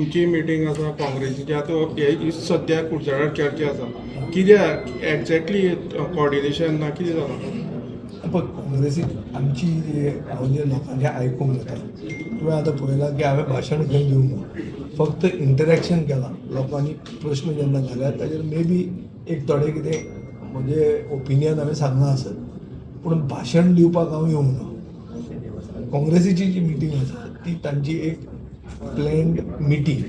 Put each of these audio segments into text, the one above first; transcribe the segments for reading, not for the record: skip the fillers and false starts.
तुमची मिटींग आसा काँग्रेसीची आतां हे सद्या कुडचड्यार चर्चा आसा कित्याक एक्झॅक्टली कॉर्डिनेशन ना कितें जालां? पण काँग्रेसीक आमची हांव जे लोकांचे आयकूंक जाता तुवें आतां पळयलां की हांवें भाशण खंय दिवंक ना, फक्त इंटरॅक्शन केलां. लोकांनी प्रश्न जेन्ना घाल्यात ताजेर मे बी एक थोडें कितें म्हजें ओपिनियन हांवें सांगलां आसत, पूण भाशण दिवपाक हांव येवंक ना. काँग्रेसीची जी मिटींग आसा ती तांची एक प्लॅन्ड मिटींग.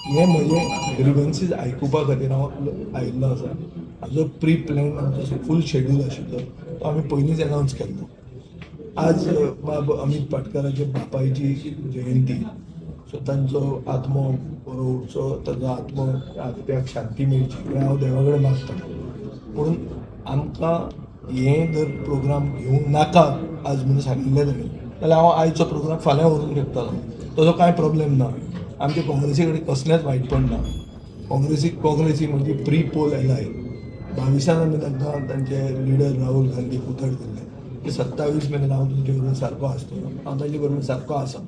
हे म्हजे ग्रिवन्सीस आयकुपा खातीर हांव आयिल्लो आसा. हाजो प्री प्लॅन आमचो फूल शेड्यूल आशिल्लो तो आमी पयलींच अनावन्स केल्लो. आज बाब अमित पाटकराचे बापायची जयंती, सो तांचो आत्मो बरो उरचो, ताचो आत्म्याक शांती मेळची हें हांव देवा कडेन मागतां. पूण आमकां हें जर प्रोग्राम घेवंक नाका आज म्हणून सांगिल्लें ताणें जाल्यार हांव आयचो प्रोग्राम फाल्यां व्हरून घेतलो. तसो कांय प्रॉब्लेम ना. आमचे काँग्रेसी कडेन कसलेंच वायटपण ना. काँग्रेसी म्हणजे प्री पोल एलाय 22 आमी तांकां तांचे लिडर राहुल गांधी उतर दिल्ले की 27 मेरेन हांव तुमचे बरोबर सारको आसतलो, हांव तांचे बरोबर सारको आसा.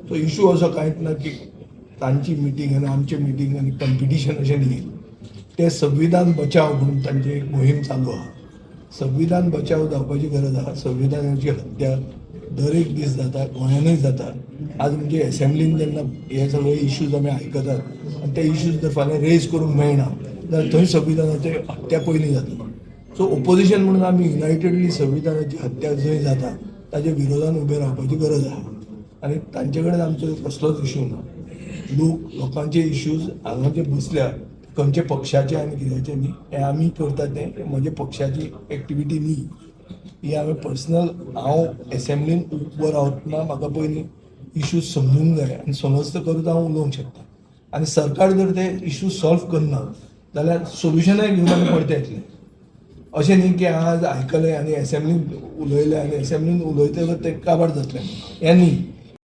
सो इशू असो कांयच ना की तांची मिटींग आनी आमचे मिटींग आनी कंपिटिशन अशें न्ही. ते संविधान बचाव म्हणून तांची एक मोहीम चालू आहा. संविधान बचाव जावपाची गरज आहा. संविधानाची हत्या दर एक दीस जाता, गोंयानूय जाता. आज म्हणजे एसेंब्लीन जेन्ना हे सगळे इश्यूज आमी आयकतात आनी ते इश्यूज जर फाल्यां रेज करूंक मेळना जाल्यार थंय संविधानाची हत्या पयलीं जाता. सो ओपोजिशन म्हणून आमी युनायटेडली संविधानाची हत्या जंय जाता ताच्या विरोधान उबे रावपाची गरज आहा. आनी तांचे कडेन आमचो कसलोच इश्यू ना. लोकांचे इश्यूज हांगा जे बसल्या खंयचे पक्षाचे आनी कित्याचे न्ही, हे आमी करतात तें म्हजे पक्षाची एक्टिविटी न्ही. ही हांवें पर्सनल हांव एसेंब्लीन उबो रावतना म्हाका पयलीं इश्यूज समजूंक जाय आनी समजता करूच हांव उलोवंक शकता. आनी सरकार जर ते इश्यूज सॉल्व करना जाल्यार सोल्युशनाय घेवन आमी परते येतले. अशें न्ही की आज आयकलें आनी एसेंब्लीन उलयलें आनी एसेंब्लीन उलयतकच तें काबार जातलें, हें न्ही.